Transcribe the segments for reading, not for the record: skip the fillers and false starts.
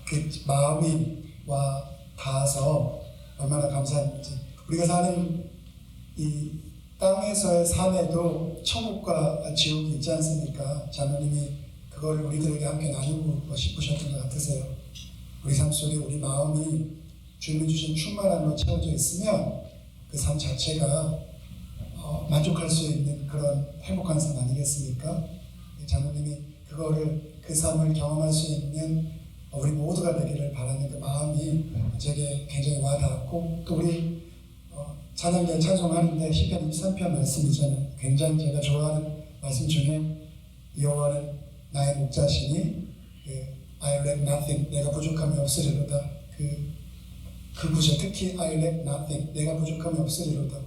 그 마음이 와 닿아서 얼마나 감사한지. 우리가 사는 이 땅에서의 삶에도 천국과 지옥이 있지 않습니까? 자매님이 그걸 우리들에게 함께 나누고 싶으셨던 것 같으세요. 우리 삶 속에 우리 마음이 주님이 주신 충만함으로 채워져 있으면 그 삶 자체가 만족할 수 있는 그런 행복한 삶 아니겠습니까? 자매님이 그 삶을 경험할 수 있는 우리 모두가 되기를 바라는 그 마음이 제게 굉장히 와닿았고, 또 우리 찬양대 찬송하는데 시편 23편 말씀이잖아요. 굉장히 제가 좋아하는 말씀 중에 여호와는 나의 목자시니 I lack nothing, 내가 부족함이 없으리로다. 그 구절, 특히 I lack nothing, 내가 부족함이 없으리로다.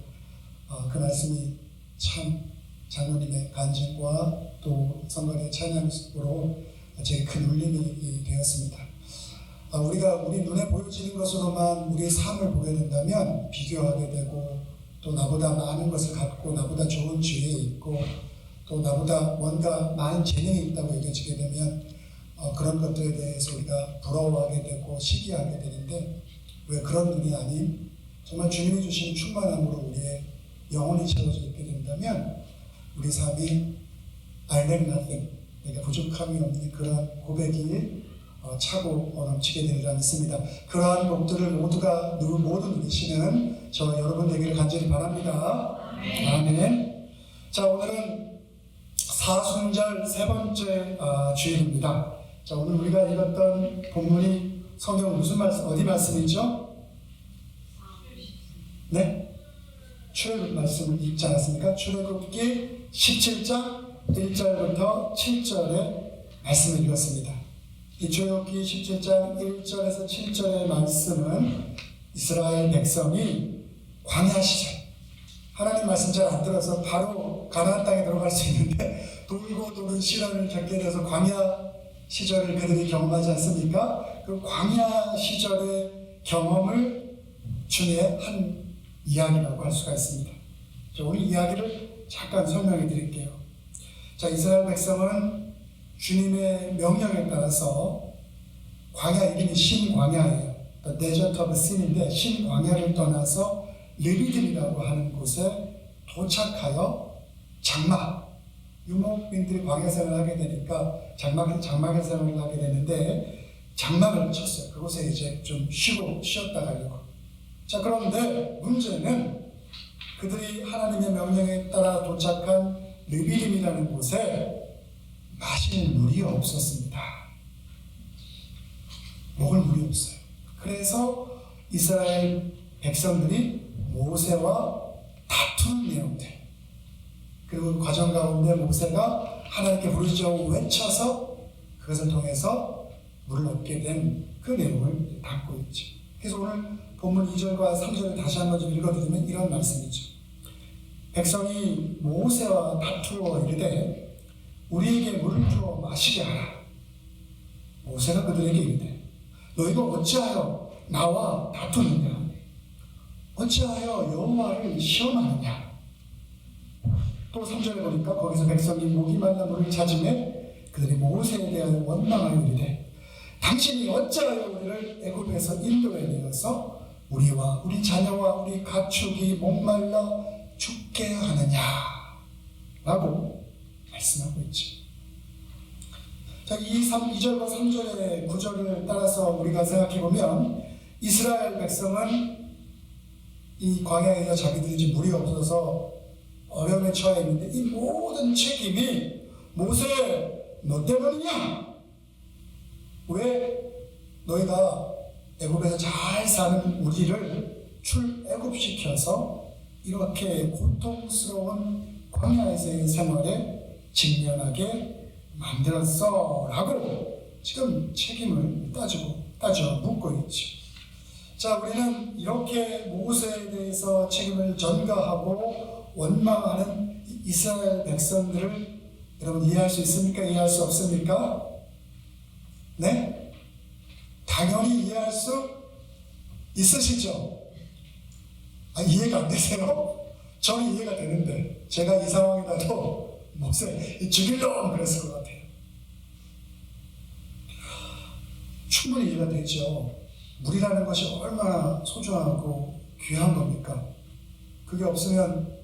그 말씀이 참 장로님의 간증과 또 성관의 찬양으로 제게 큰 울림이 되었습니다. 우리가 우리 눈에 보여지는 것으로만 우리의 삶을 보게 된다면 비교하게 되고, 또 나보다 많은 것을 갖고 나보다 좋은 지위에 있고 또 나보다 뭔가 많은 재능이 있다고 여겨지게 되면 그런 것들에 대해서 우리가 부러워하게 되고 시기하게 되는데, 왜 그런 눈이 아닌 정말 주님이 주신 충만함으로 우리의 영혼이 채워져 있게 된다면 우리 삶이 I lack nothing, 내가 부족함이 없는 그런 고백이 차고 넘치게 되리라 믿습니다. 그러한 곡들을 모두 누리시는 저 여러분 되기를 간절히 바랍니다. 아멘. 자, 오늘은 사순절 세 번째 주일입니다. 자, 오늘 우리가 읽었던 본문이 성경 무슨 말씀, 어디 말씀이죠? 네? 출애굽 말씀을 읽지 않았습니까? 출애굽기 17장 1절부터 7절의 말씀을 읽었습니다. 이 출애굽기 17장 1절에서 7절의 말씀은 이스라엘 백성이 광야 시절, 하나님 말씀 잘 안 들어서 바로 가나안 땅에 들어갈 수 있는데 돌고 도는 시련을 겪게 돼서 광야 시절을 그들이 경험하지 않습니까? 그 광야 시절의 경험을 주의 한 이야기라고 할 수가 있습니다. 자, 오늘 이야기를 잠깐 설명해 드릴게요. 자, 이스라엘 백성은 주님의 명령에 따라서 광야 이름이 신광야예요. The Desert of Sin인데 신광야를 떠나서 르비딤이라고 하는 곳에 도착하여 장막, 유목민들이 광야 생활을 하게 되니까 장막에 생활을 하게 되는데 장막을 쳤어요. 그곳에 이제 좀 쉬었다 가려고. 자, 그런데 문제는 그들이 하나님의 명령에 따라 도착한 르비딤이라는 곳에 마실 물이 없었습니다. 먹을 물이 없어요. 그래서 이스라엘 백성들이 모세와 다투는 내용들, 그리고 그 과정 가운데 모세가 하나님께 부르짖어 외쳐서 그것을 통해서 물을 얻게 된 그 내용을 담고 있죠. 그래서 오늘 본문 2절과 3절을 다시 한번 좀 읽어드리면 이런 말씀이죠. 백성이 모세와 다투어 이르되 우리에게 물을 주어 마시게 하라. 모세가 그들에게 이르되 너희가 어찌하여 나와 다투느냐? 어찌하여 여호와를 시험하느냐? 또 3절에 보니까 거기서 백성이 목이 말라 물을 찾으매 그들이 모세에 대하여 원망하여 이르되 당신이 어찌하여 우리를 애굽에서 인도해 내어서 우리와 우리 자녀와 우리 가축이 목말라 죽게 하느냐? 라고 말씀하고 있죠. 자, 2절과 3절의 구절을 따라서 우리가 생각해보면 이스라엘 백성은 이 광야에서 자기들이 이제 물이 없어서 어려움에 처해 있는데 이 모든 책임이 모세 너 때문이냐? 왜 너희가 애굽에서 잘 사는 우리를 출애굽시켜서 이렇게 고통스러운 광야에서의 생활에 직면하게 만들었어? 라고 지금 책임을 따져 묻고 있죠. 자, 우리는 이렇게 모세에 대해서 책임을 전가하고 원망하는 이스라엘 백성들을 여러분 이해할 수 있습니까? 이해할 수 없습니까? 네? 당연히 이해할 수 있으시죠? 이해가 안 되세요? 저는 이해가 되는데 제가 이 상황이라도 모세 죽일놈 그랬을 것 같아요. 충분히 이해가 되죠. 물이라는 것이 얼마나 소중하고 귀한 겁니까? 그게 없으면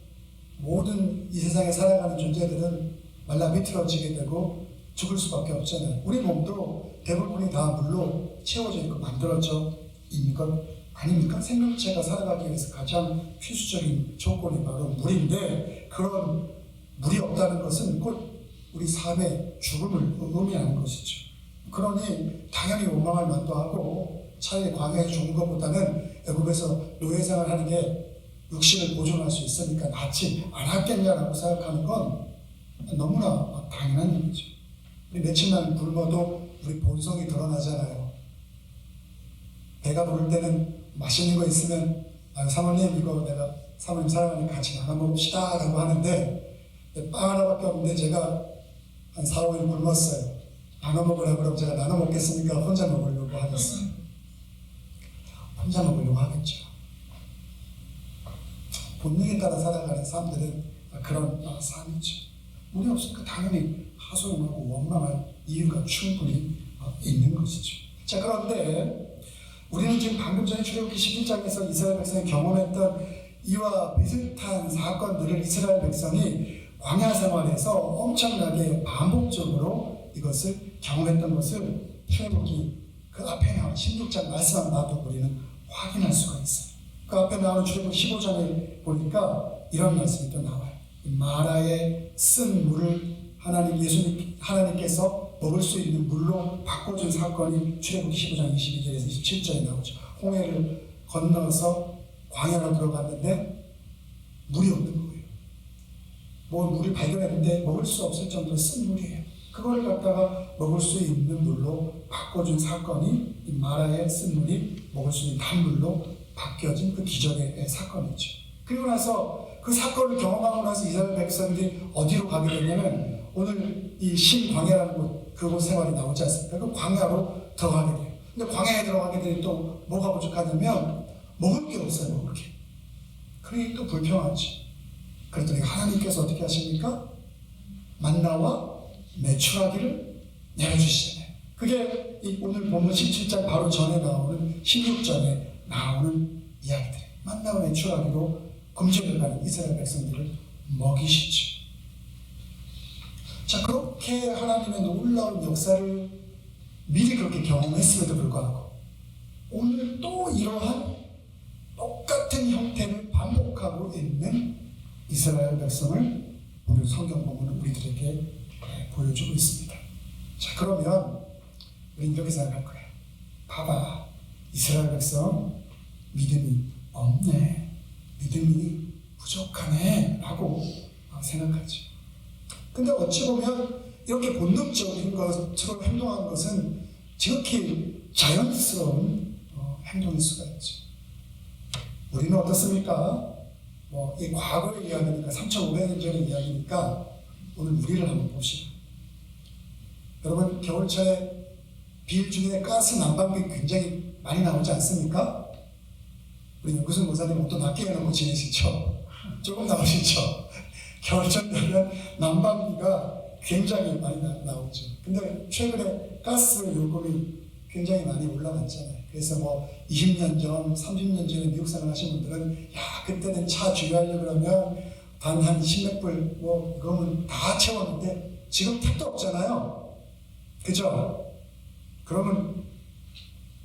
모든 이 세상에 살아가는 존재들은 말라 비틀어지게 되고 죽을 수밖에 없잖아요. 우리 몸도 대부분이 다 물로 채워져 있고 만들어져 있는 것 아닙니까? 생명체가 살아가기 위해서 가장 필수적인 조건이 바로 물인데, 그런 물이 없다는 것은 곧 우리 삶의 죽음을 의미하는 것이죠. 그러니 당연히 원망할 만도 하고, 차라리 광야에 좋은 것보다는 애굽에서 노예생활 하는 게 육신을 보존할 수 있으니까 낫지 않았겠냐라고 생각하는 건 너무나 당연한 일이죠. 우리 며칠만 굶어도 우리 본성이 드러나잖아요. 배가 부를 때는 맛있는 거 있으면 사모님 이거 내가 사모님 사랑하니까 같이 나눠 먹읍시다 라고 하는데, 빵 하나밖에 없는데 제가 한 4, 5일 굶었어요. 나눠 먹으라고 그러면 제가 나눠 먹겠습니까? 혼자 먹으려고 하겠어요? 혼자 먹으려고 하겠죠. 본능에 따라 살아가는 사람들은 그런 삶이죠. 물이 없으니까 당연히 하소연하고 원망할 이유가 충분히 있는 것이죠. 자, 그런데 우리는 지금 방금 전에 출애굽기 11장에서 이스라엘 백성이 경험했던 이와 비슷한 사건들을 이스라엘 백성이 광야 생활에서 엄청나게 반복적으로 이것을 경험했던 것을 출애굽기 그 앞에 나온 16장 말씀만 봐도 우리는 확인할 수가 있어요. 그 앞에 나오는 출애굽기 15장에 보니까 이런 말씀이 또 나와요. 마라에 쓴 물을 하나님께서 먹을 수 있는 물로 바꿔준 사건이 출애굽기 15장 22절에서 27절에 나오죠. 홍해를 건너서 광야로 들어갔는데 물이 없는 거예요. 물을 발견했는데 먹을 수 없을 정도로 쓴 물이에요. 그걸 갖다가 먹을 수 있는 물로 바꿔준 사건이 이 마라에 쓴 물이 먹을 수 있는 단물로 바뀌어진 그 기적의 사건이죠. 그리고 나서 그 사건을 경험하고 나서 이스라엘 백성들이 어디로 가게 됐냐면, 오늘 이 신광야라는 곳, 그곳 생활이 나오지 않습니까? 그 광야로 들어가게 돼요. 근데 광야에 들어가게 되니 또 뭐가 부족하냐면 먹을 게 없어요. 먹을 게. 그러니 또 불평하지. 그랬더니 하나님께서 어떻게 하십니까? 만나와 메추라기를 내려주시잖아요. 그게 이 오늘 본문 17장 바로 전에 나오는 16장에 나오는 이야기들이에요. 만나와 메추라기로 굶주려 가는 이스라엘 백성들을 먹이시죠. 자, 그렇게 하나님의 놀라운 역사를 미리 그렇게 경험했음에도 불구하고 오늘 또 이러한 똑같은 형태를 반복하고 있는 이스라엘 백성을 오늘 성경 본문은 우리들에게 보여주고 있습니다. 자, 그러면 우리는 이렇게 생각할 거예요. 봐봐, 이스라엘 백성 믿음이 없네, 믿음이 부족하네 라고 생각하죠. 근데 어찌 보면 이렇게 본능적인 것으로 행동하는 것은 지극히 자연스러운 행동일 수가 있죠. 우리는 어떻습니까? 이 과거의 이야기니까, 3,500년 전의 이야기니까 오늘 우리를 한번 보시죠. 여러분, 겨울철에 빌 중에 가스 난방비 굉장히 많이 나오지 않습니까? 우리 연구선 목사님 또 낮게 해놓고 지내시죠? 조금 나오시죠? 겨울철 되면 난방비가 굉장히 많이 나오죠. 근데 최근에 가스 요금이 굉장히 많이 올라갔잖아요. 그래서 20년 전, 30년 전에 미국 생활 하신 분들은 그때는 차 주유하려고 그러면 단 한 10몇 불 이거면 다 채웠는데 지금 택도 없잖아요. 그죠? 그러면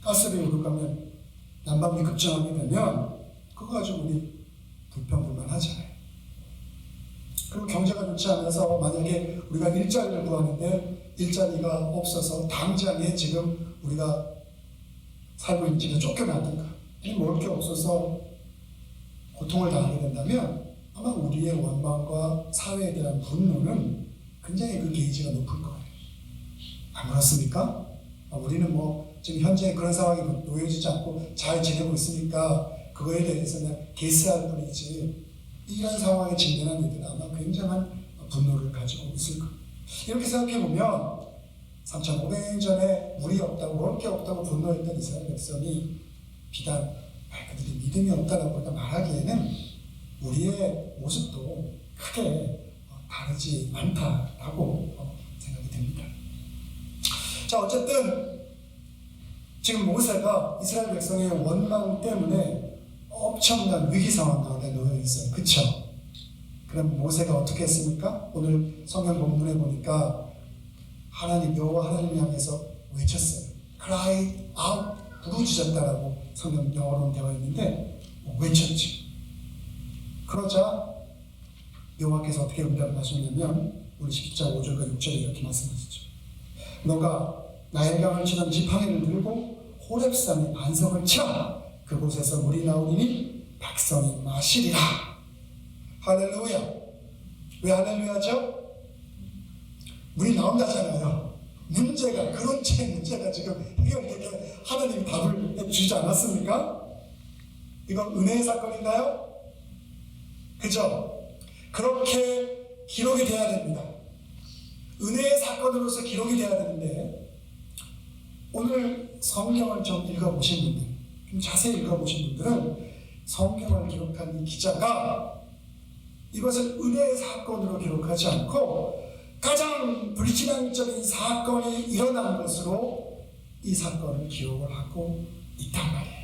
가스비 오르가면 난방비 급증하게 되면 그거 가지고 우리 불평불만하잖아요. 그리고 경제가 좋지 않아서 만약에 우리가 일자리를 구하는데 일자리가 없어서 당장에 지금 우리가 살고 있는 집에 쫓겨나든가 먹을 게 없어서 고통을 당하게 된다면 아마 우리의 원망과 사회에 대한 분노는 굉장히 그 게이지가 높을 거예요. 안 그렇습니까? 우리는 지금 현재 그런 상황이 놓여지지 않고 잘 지내고 있으니까 그거에 대해서 그냥 게스할 뿐이지, 이런 상황에 직면한 이들은 아마 굉장한 분노를 가지고 있을 거예요. 이렇게 생각해보면 3,500년 전에 물이 없다고, 먹을 게 없다고 분노했던 이스라엘 백성이 비단 그들이 믿음이 없다라고 말하기에는 우리의 모습도 크게 다르지 않다라고 생각이 됩니다. 자, 어쨌든 지금 모세가 이스라엘 백성의 원망 때문에 엄청난 위기 상황 가운데 놓여 있어요. 그쵸? 그럼 모세가 어떻게 했습니까? 오늘 성경 본문에 보니까 하나님, 여호와 하나님 향해서 외쳤어요. cry out, 부르짖었다라고 성경 영어로는 되어 있는데 외쳤지. 그러자 여호와께서 어떻게 응답을 하셨냐면 우리 10장 5절과 6절에 이렇게 말씀하시죠. 너가 나일강을 치던 지팡이를 들고 호렙산의 반석을 쳐 그곳에서 물이 나오리니 백성이 마시리라. 할렐루야. 왜 할렐루야죠? 물이 나온다잖아요. 문제가, 그런체 문제가 지금 해결되게 하나님이 답을 해주지 않았습니까? 이건 은혜의 사건인가요? 그죠? 그렇게 기록이 돼야 됩니다. 은혜의 사건으로서 기록이 돼야 되는데, 오늘 성경을 좀 읽어보신 분들, 좀 자세히 읽어보신 분들은 성경을 기록한 이 기자가 이것을 은혜의 사건으로 기록하지 않고 가장 불신앙적인 사건이 일어난 것으로 이 사건을 기록을 하고 있단 말이에요.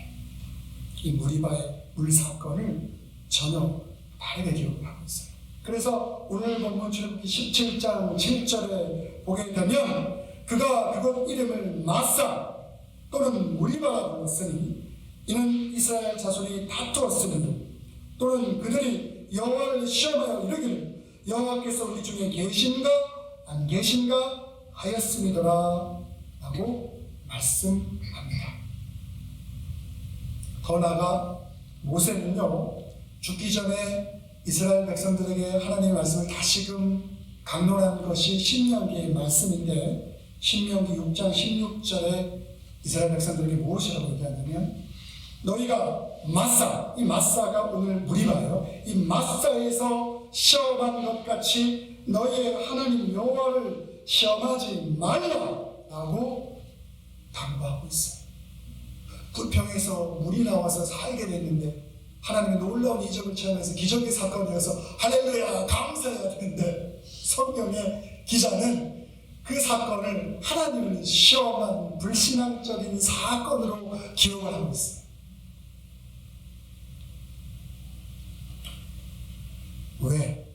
이 무리바의 물 사건을 전혀 다르게 기록을 하고 있어요. 그래서 오늘 본문 출애굽기 17장 7절에 보게 되면 그가 그곳 이름을 마사 또는 무리바라 불렀으니 이는 이스라엘 자손이 다투었으니 또는 그들이 여호와를 시험하여 이르기를 여호와께서 우리 중에 계신가 안 계신가 하였음이더라 라고 말씀합니다. 더 나아가 모세는요, 죽기 전에 이스라엘 백성들에게 하나님의 말씀을 다시금 강론한 것이 신명기의 말씀인데, 신명기 6장 16절에 이스라엘 백성들에게 무엇이라고 얘기하냐면 너희가 마사, 이 마사가 오늘 무리바예요. 이 마사에서 시험한 것 같이 너희의 하나님 여호와를 시험하지 말라라고 당부하고 있어요. 불평에서 물이 나와서 살게 됐는데 하나님의 놀라운 이적을 체험해서 기적의 사건이어서 할렐루야 감사해야 되는데 성경의 기자는 그 사건을 하나님을 시험한 불신앙적인 사건으로 기록을 하고 있어요. 왜?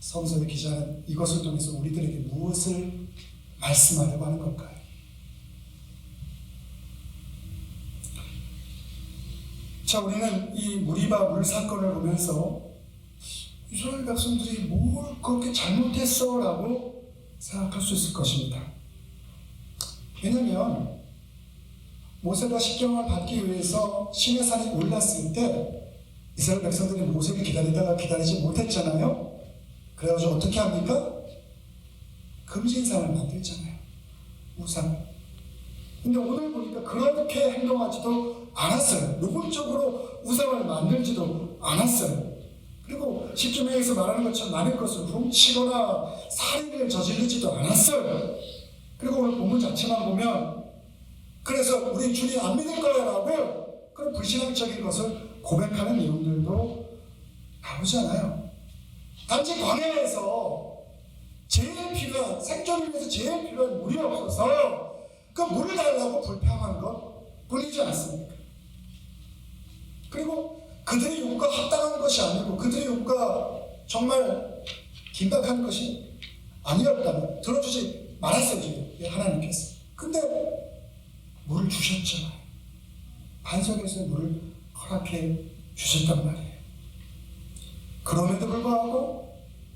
성서의 기자는 이것을 통해서 우리들에게 무엇을 말씀하려고 하는 걸까요? 자, 우리는 이 무리바 물 사건을 보면서 이스라엘 백성들이 뭘 그렇게 잘못했어? 라고 생각할 수 있을 것입니다. 왜냐하면 모세가 십경을 받기 위해서 시내산에 올랐을 때 이스라엘 백성들이 모세를 기다리다가 기다리지 못했잖아요. 그래가지고 어떻게 합니까? 금신상을 만들잖아요. 우상. 근데 오늘 보니까 그렇게 행동하지도 않았어요. 노골적으로 우상을 만들지도 않았어요. 그리고 10주명에서 말하는 것처럼 남의 것을 훔치거나 살인을 저지르지도 않았어요. 그리고 오늘 본문 자체만 보면 그래서 우리 주님 안 믿을 거야 라고 그런 불신앙적인 것을 고백하는 내용들도 나오잖아요. 단지 광야에서 제일 필요한, 생존을 위해서 제일 필요한 물이 없어서 그 물을 달라고 불평한 것 뿐이지 않습니까? 그리고 그들의 요구가 합당한 것이 아니고 그들의 요구가 정말 긴박한 것이 아니었다면 들어주지 말았어요, 지금 하나님께서. 근데 물을 주셨잖아요. 반석에서 물을 허락해 주셨단 말이에요. 그럼에도 불구하고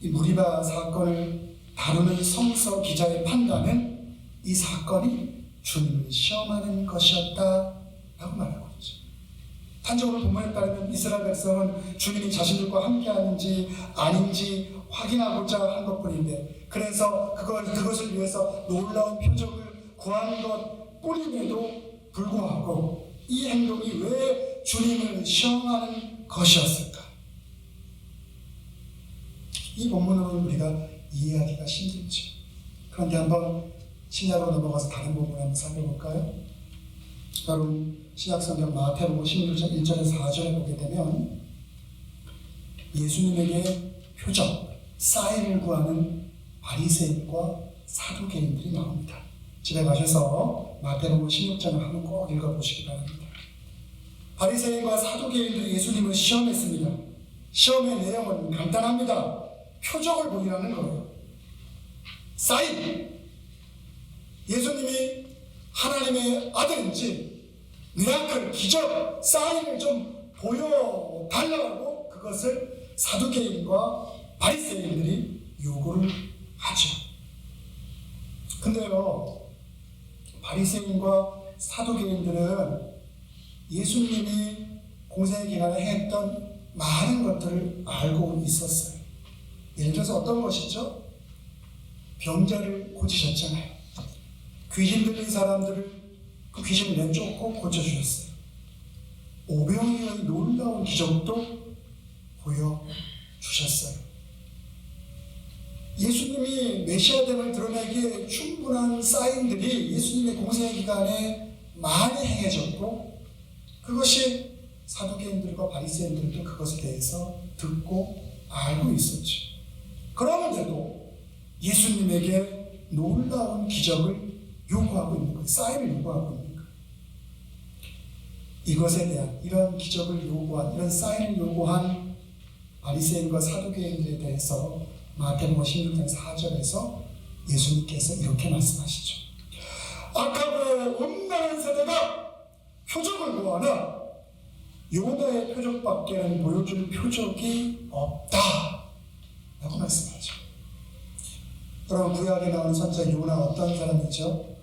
이 무리바 사건을 다루는 성서 기자의 판단은 이 사건이 주님을 시험하는 것이었다라고 말하고 있죠. 단지 오늘 본문에 따르면 이스라엘 백성은 주님이 자신들과 함께하는지 아닌지 확인하고자 한 것뿐인데, 그래서 그것을 위해서 놀라운 표적을 구하는 것 뿐임에도 불구하고 이 행동이 왜 주님을 시험하는 것이었을까? 이 본문으로는 우리가 이해하기가 힘들죠. 그런데 한번 신약으로 넘어가서 다른 부분을 한번 살펴볼까요? 여러분 신약성경 마태복음 16장 1절에서 4절에 보게 되면 예수님에게 표적, 사인을 구하는 바리새인과 사두개인들이 나옵니다. 집에 가셔서 마태복음 16장을 한번 꼭 읽어보시기 바랍니다. 바리새인과 사두개인들이 예수님을 시험했습니다. 시험의 내용은 간단합니다. 표적을 보이라는 거예요. 사인. 예수님이 하나님의 아들인지 미라클, 기적, 사인을 좀 보여달라고 그것을 사두개인과 바리새인들이 요구를 하죠. 근데요, 바리새인과 사두개인들은 예수님이 공생의 기간에 했던 많은 것들을 알고 있었어요. 예를 들어서 어떤 것이죠? 병자를 고치셨잖아요. 귀신 들린 사람들을 그 귀신을 내쫓고 고쳐주셨어요. 오병이어의 놀라운 기적도 보여주셨어요. 예수님이 메시아됨을 드러내기에 충분한 사인들이 예수님의 공생의 기간에 많이 행해졌고, 그것이 사두개인들과 바리새인들도 그것에 대해서 듣고 알고 있었죠. 그런데도 예수님에게 놀라운 기적을 요구하고 있는 거예요. 사인을 요구하고 있는 거예요. 이것에 대한, 이런 기적을 요구한, 이런 사인을 요구한 바리새인과 사두개인들에 대해서 마태복음 16장 4절에서 예수님께서 이렇게 말씀하시죠. 악하고 음란한 세대가 표적을 구하나 요나의 표적밖에는 보여줄 표적이 없다 라고 말씀하죠. 여러분, 구약에 나오는 선자 요나 어떤 사람이죠?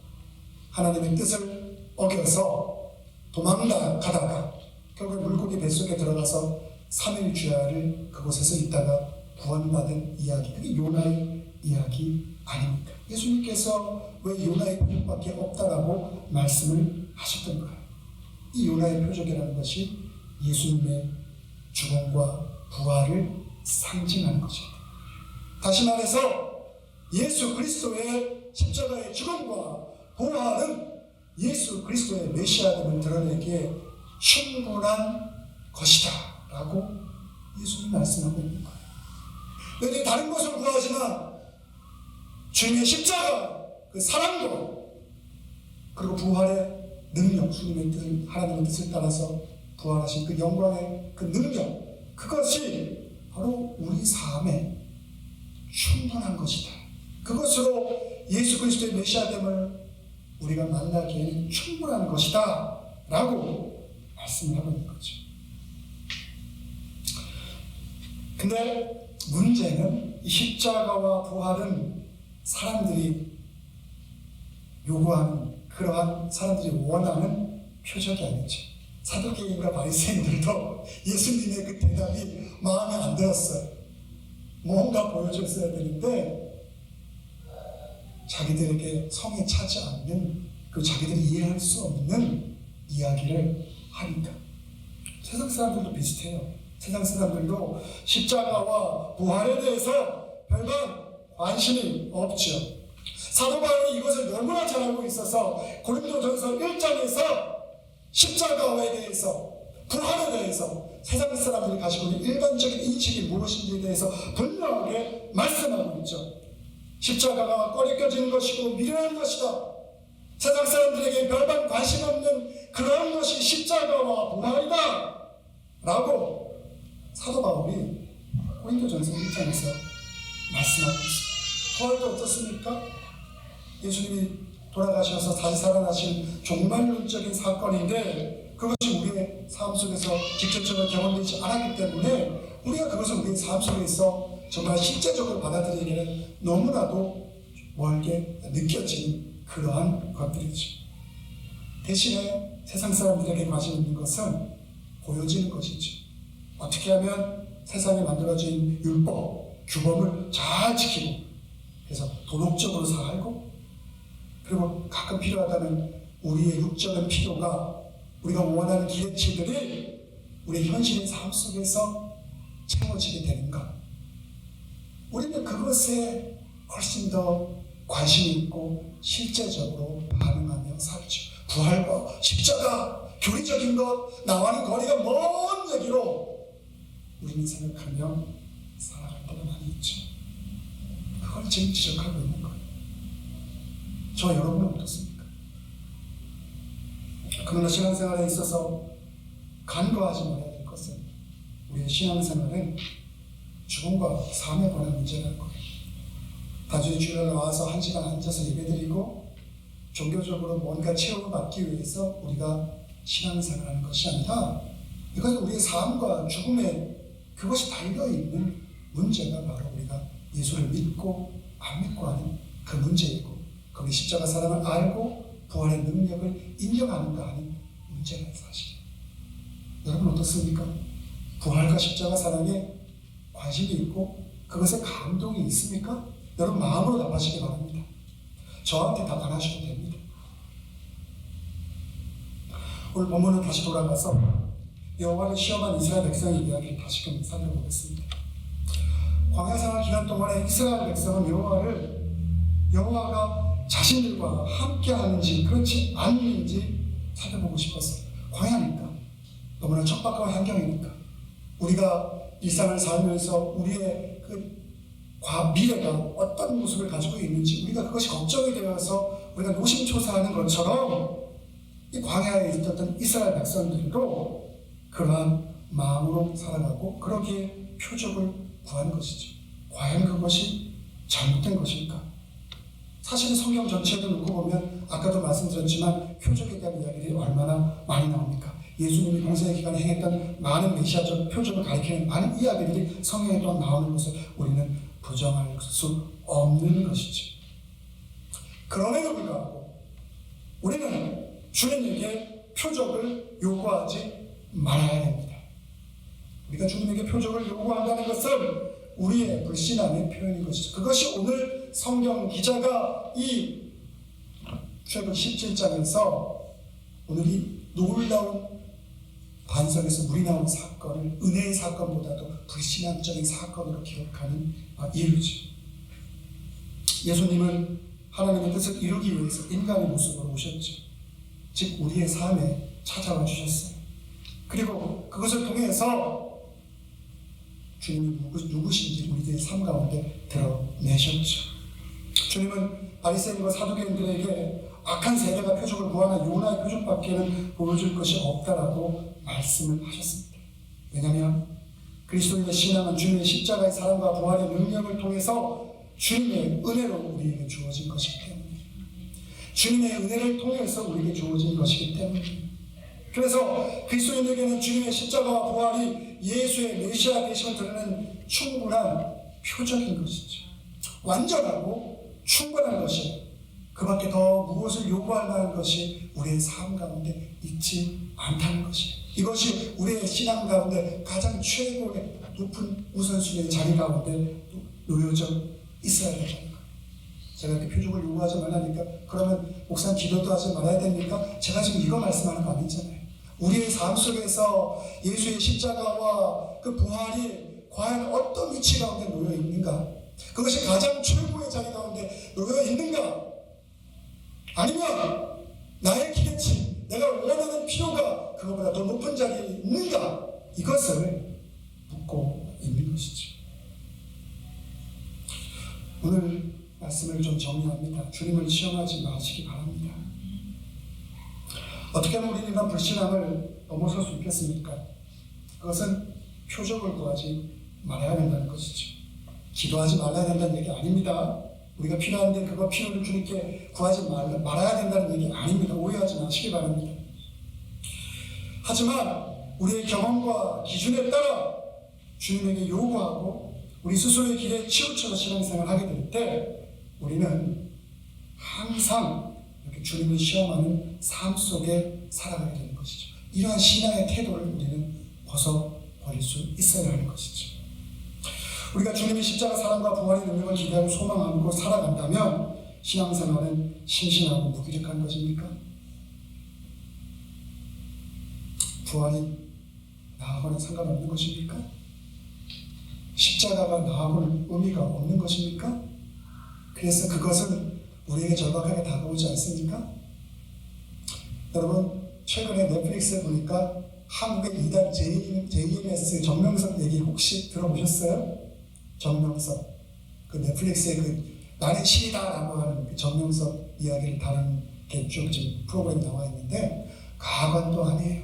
하나님의 뜻을 어겨서 도망가다가 결국 물고기 뱃속에 들어가서 3일 주야를 그곳에서 있다가 구원받은 이야기, 그게 요나의 이야기 아닙니까? 예수님께서 왜 요나의 표적밖에 없다라고 말씀을 하셨던 거예요. 이 요나의 표적이라는 것이 예수님의 죽음과 부활을 상징하는 것입니다. 다시 말해서 예수 그리스도의 십자가의 죽음과 부활은 예수 그리스도의 메시아됨을 드러내기에 충분한 것이다 라고 예수님이 말씀하고 있는 거예요. 너희들이 다른 것을 구하지만 주님의 십자가, 그 사랑도, 그리고 부활의 능력, 주님의 뜻, 하나님의 뜻을 따라서 부활하신 그 영광의 그 능력, 그것이 바로 우리 삶에 충분한 것이다. 그것으로 예수 그리스도의 메시아됨을 우리가 만나기에는 충분한 것이다 라고 말씀을 하고 있는 거죠. 근데 문제는 이 십자가와 부활은 사람들이 요구하는, 그러한 사람들이 원하는 표적이 아니죠. 사두개인과 바리새인들도 예수님의 그 대답이 마음에 안 들었어요. 뭔가 보여줬어야 되는데 자기들에게 성에 차지 않는, 그 자기들이 이해할 수 없는 이야기를 하니까. 세상 사람들도 비슷해요. 세상 사람들도 십자가와 부활에 대해서 별반 관심이 없죠. 사도 바울이 이것을 너무나 잘 알고 있어서 고린도전서 1장에서 십자가에 대해서, 부활에 대해서 세상 사람들이 가지고 있는 일반적인 인식이 무엇인지에 대해서 분명하게 말씀하고 있죠. 십자가가 꺼리껴지는 것이고 미련한 것이다. 세상 사람들에게 별반 관심 없는 그런 것이 십자가와 부활이다 라고 사도 바울이 고린도전서 1장에서 말씀하고 있습니다. 부활도 어떻습니까? 예수님이 돌아가셔서 다시 살아나신 종말론적인 사건인데 그것이 우리의 삶 속에서 직접적으로 경험되지 않았기 때문에 우리가 그것을 우리의 삶 속에서 정말 실제적으로 받아들이기에는 너무나도 멀게 느껴지는 그러한 것들이죠. 대신에 세상 사람들에게 관심 있는 것은 보여지는 것이죠. 어떻게 하면 세상에 만들어진 율법, 규범을 잘 지키고, 그래서 도덕적으로 살고, 그리고 가끔 필요하다면 우리의 육적인 필요가, 우리가 원하는 기대치들이 우리의 현실의 삶 속에서 채워지게 되는 것. 우리는 그것에 훨씬 더 관심이 있고 실제적으로 반응하며 살죠. 부활과 십자가, 교리적인 것, 나와는 거리가 먼 얘기로 우리는 생각하며 살아갈 때가 많이 있죠. 그걸 지금 지적하고 있는 거예요. 저 여러분은 어떻습니까? 그러나 신앙생활에 있어서 간과하지 말아야 될 것은 우리의 신앙생활은 죽음과 삶에 관한 문제라는 거예요. 단순히 주일날 와서 1시간 앉아서 예배드리고 종교적으로 뭔가 체험을 받기 위해서 우리가 신앙생활하는 것이 아니라 이것은 우리의 삶과 죽음에 그것이 달려있는 문제가 바로 우리가 예수를 믿고 안 믿고 하는 그 문제이고 거기 십자가 사랑을 알고 부활의 능력을 인정하는가 하는 문제라는 사실이에요. 여러분 어떻습니까? 부활과 십자가 사랑에 관심이 있고 그것에 감동이 있습니까? 여러분 마음으로 답하시기 바랍니다. 저한테 답 안 하셔도 됩니다. 오늘 본문은 다시 돌아가서 여호와를 시험한 이스라엘 백성의 이야기를 다시금 살펴보겠습니다. 광야 생활 기간 동안에 이스라엘 백성은 여호와가 자신들과 함께 하는지 그렇지 않는지 살펴보고 싶었어요. 광야니까 너무나 척박한 환경이니까 우리가 일상을 살면서 우리의 그 미래가 어떤 모습을 가지고 있는지 우리가 그것이 걱정이 되어서 우리가 노심초사하는 것처럼 이 광야에 있었던 이스라엘 백성들도 그러한 마음으로 살아가고 그러기에 표적을 구하는 것이죠. 과연 그것이 잘못된 것일까? 사실 성경 전체를 놓고 보면 아까도 말씀드렸지만 표적에 대한 이야기들이 얼마나 많이 나옵니까? 예수님이 공생의 기간에 행했던 많은 메시아적 표적을 가리키는 많은 이야기들이 성경에 또 나오는 것을 우리는 부정할 수 없는 것이죠. 그럼에도 불구하고 우리는 주님에게 표적을 요구하지 말아야 됩니다. 우리가 주님에게 표적을 요구한다는 것은 우리의 불신앙의 표현인 것이죠. 그것이 오늘 성경 기자가 이 출애굽 17장에서 오늘 이 놀라운 반석에서 물이 나온 사건을 은혜의 사건보다도 불신앙적인 사건으로 기록하는 이유죠. 예수님은 하나님의 뜻을 이루기 위해서 인간의 모습으로 오셨죠. 즉 우리의 삶에 찾아와 주셨어요. 그리고 그것을 통해서 주님이 누구신지 우리들의 삶 가운데 드러내셨죠. 주님은 바리새인과 사두개인들에게 악한 세대가 표적을 구하는 요나의 표적밖에는 보여줄 것이 없다라고 말씀을 하셨습니다. 왜냐하면 그리스도인의 신앙은 주님의 십자가의 사랑과 부활의 능력을 통해서 주님의 은혜로 우리에게 주어진 것이기 때문입니다. 주님의 은혜를 통해서 우리에게 주어진 것이기 때문입니다. 그래서 그리스도인에게는 주님의 십자가와 부활이 예수의 메시아 되심을 드러내는 충분한 표적인 것이죠. 완전하고 충분한 것이 그 밖에 더 무엇을 요구할 만한 것이 우리의 삶 가운데 있지 않다는 것이에요. 이것이 우리의 신앙 가운데 가장 최고의 높은 우선순위의 자리 가운데 놓여져 있어야 된다는 거예요. 제가 이렇게 표적을 요구하지 말라니까 그러면 목사님 기도도 하지 말아야 됩니까? 제가 지금 이거 말씀하는 거 아니잖아요. 우리의 삶 속에서 예수의 십자가와 그 부활이 과연 어떤 위치 가운데 놓여 있는가? 그것이 가장 최고의 자리 가운데 놓여 있는가? 아니면 나의 기대치, 내가 원하는 필요가 그것보다 더 높은 자리에 있는가? 이것을 묻고 있는 것이죠. 오늘 말씀을 좀 정리합니다. 주님을 시험하지 마시기 바랍니다. 어떻게 하면 우리는 이런 불신앙을 넘어설 수 있겠습니까? 그것은 표적을 구하지 말아야 된다는 것이죠. 기도하지 말아야 된다는 얘기 아닙니다. 우리가 필요한데 그거 필요를 주님께 구하지 말아야 된다는 얘기 아닙니다. 오해하지 마시기 바랍니다. 하지만 우리의 경험과 기준에 따라 주님에게 요구하고 우리 스스로의 길에 치우쳐서 신앙생활을 하게 될 때 우리는 항상 이렇게 주님을 시험하는 삶 속에 살아가게 되는 것이죠. 이러한 신앙의 태도를 우리는 벗어버릴 수 있어야 하는 것이죠. 우리가 주님의 십자가 사랑과 부활의 능력을 기대하고 소망하고 살아간다면 신앙생활은 신신하고 무기력한 것입니까? 부활이 나하고는 상관없는 것입니까? 십자가가 나하고는 의미가 없는 것입니까? 그래서 그것은 우리에게 절박하게 다가오지 않습니까? 여러분 최근에 넷플릭스에 보니까 한국의 2단 JMS 정명석 얘기 혹시 들어보셨어요? 정명석 그 넷플릭스의 그 나는 신이다 라고 하는 그 정명석 이야기를 다루는 게 쭉 지금 프로그램이 나와 있는데 가관도 아니에요.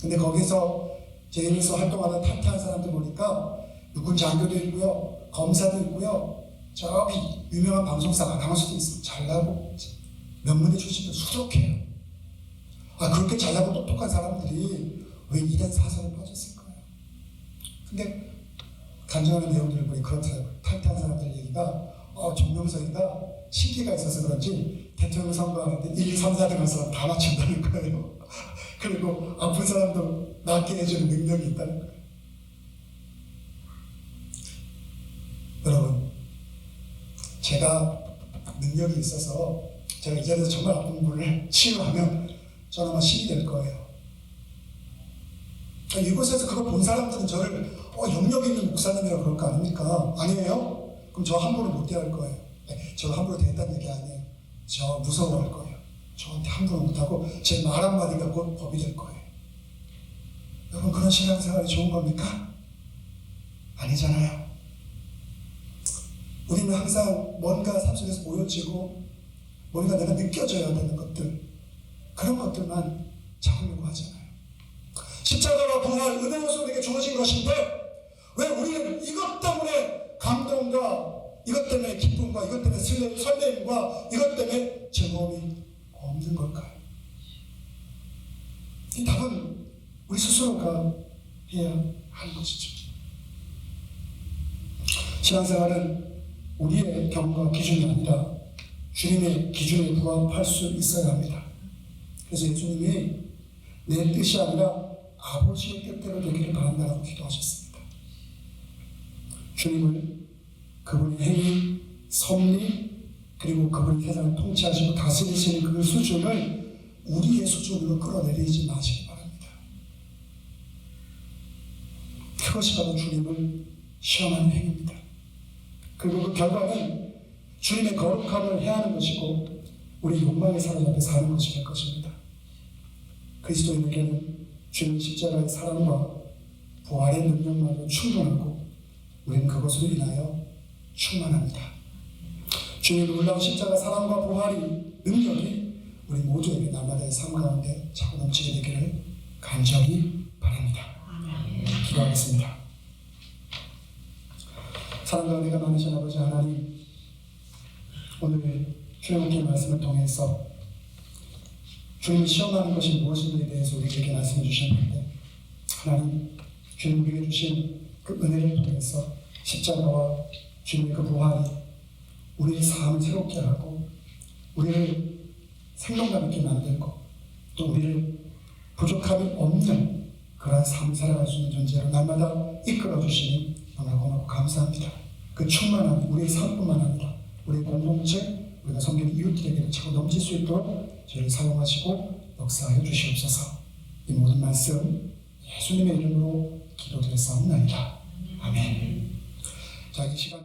근데 거기서 제일에서 활동하는 탈퇴한 사람들 보니까 육군 장교도 있고요, 검사도 있고요, 저기 유명한 방송사 아나운서도 있어요. 잘나고 명문대 출신도 수록해요. 그렇게 잘나고 똑똑한 사람들이 왜 이런 사설에 빠졌을까요? 근데 간증하는 내용들을 보니 그렇더라고요. 탈퇴한 사람들 얘기가 정명석이가 신기가 있어서 그런지 대통령 선거하는데 1, 2, 3, 4등 한 사람 다 맞춘다는 거예요. 그리고 아픈 사람도 낫게 해주는 능력이 있다는 거예요. 여러분, 제가 능력이 있어서 제가 이 자리에서 정말 아픈 분을 치유하면 저는 아마 신이 될 거예요. 이곳에서 그걸 본 사람들은 저를 영역 있는 목사님이라고 그럴 거 아닙니까? 아니에요? 그럼 저 함부로 못 대할 거예요. 저 함부로 대했다는 얘기 아니에요. 저 무서워할 거예요. 저한테 함부로 못하고 제 말 한마디가 곧 법이 될 거예요. 여러분, 그런 신앙생활이 좋은 겁니까? 아니잖아요. 우리는 항상 뭔가 삶 속에서 보여지고 뭔가 내가 느껴져야 되는 것들, 그런 것들만 잡으려고 하잖아요. 십자가와 부활, 은혜로서 우리에게 주어진 것인데 왜 우리는 이것 때문에 감동과 이것 때문에 기쁨과 이것 때문에 설렘과 이것 때문에 즐거움이 없는 걸까요? 이 답은 우리 스스로가 해야 하는 것이죠. 신앙생활은 우리의 경험과 기준이 아니라 주님의 기준에 부합할 수 있어야 합니다. 그래서 예수님이 내 뜻이 아니라 아버지의 뜻대로 되기를 바란다라고 기도하셨습니다. 주님을 그분의 행위, 섭리, 그리고 그분이 세상을 통치하시고 다스리시는 그 수준을 우리의 수준으로 끌어내리지 마시기 바랍니다. 그것이 바로 주님을 시험하는 행위입니다. 그리고 그 결과는 주님의 거룩함을 해하는 것이고 우리 욕망에 사로잡혀 사는 것이 될 것입니다. 그리스도인에게는 주님 십자가의 사랑과 부활의 능력만으로 충분하고 우리는 그것으로 인하여 충만합니다. 주님의 놀라운 십자가 사랑과 부활이 능력이 우리 모두에게 날마다의 삶 가운데 자꾸 넘치게 되기를 간절히 바랍니다. 기도하겠습니다. 사랑과 은혜가 많으신 아버지 하나님, 오늘 주님의 말씀을 통해서 주님을 시험하는 것이 무엇인지에 대해서 우리에게 말씀해 주셨는데, 하나님, 주님 우리에게 주신 그 은혜를 통해서 십자가와 주님의 그 부활이 우리의 삶을 새롭게 하고 우리를 생동감 있게 만들고 또 우리를 부족함이 없는 그러한 삶을 살아갈 수 있는 존재로 날마다 이끌어 주시니 정말 고맙고 감사합니다. 그 충만함이 우리의 삶뿐만 아니라 우리의 공동체, 우리가 섬기는 이웃들에게 차고 넘칠 수 있도록 저를 사용하시고 역사하여 주시옵소서. 이 모든 말씀 예수님의 이름으로 기도드렸사옵나이다. 아멘. 자, 이 시간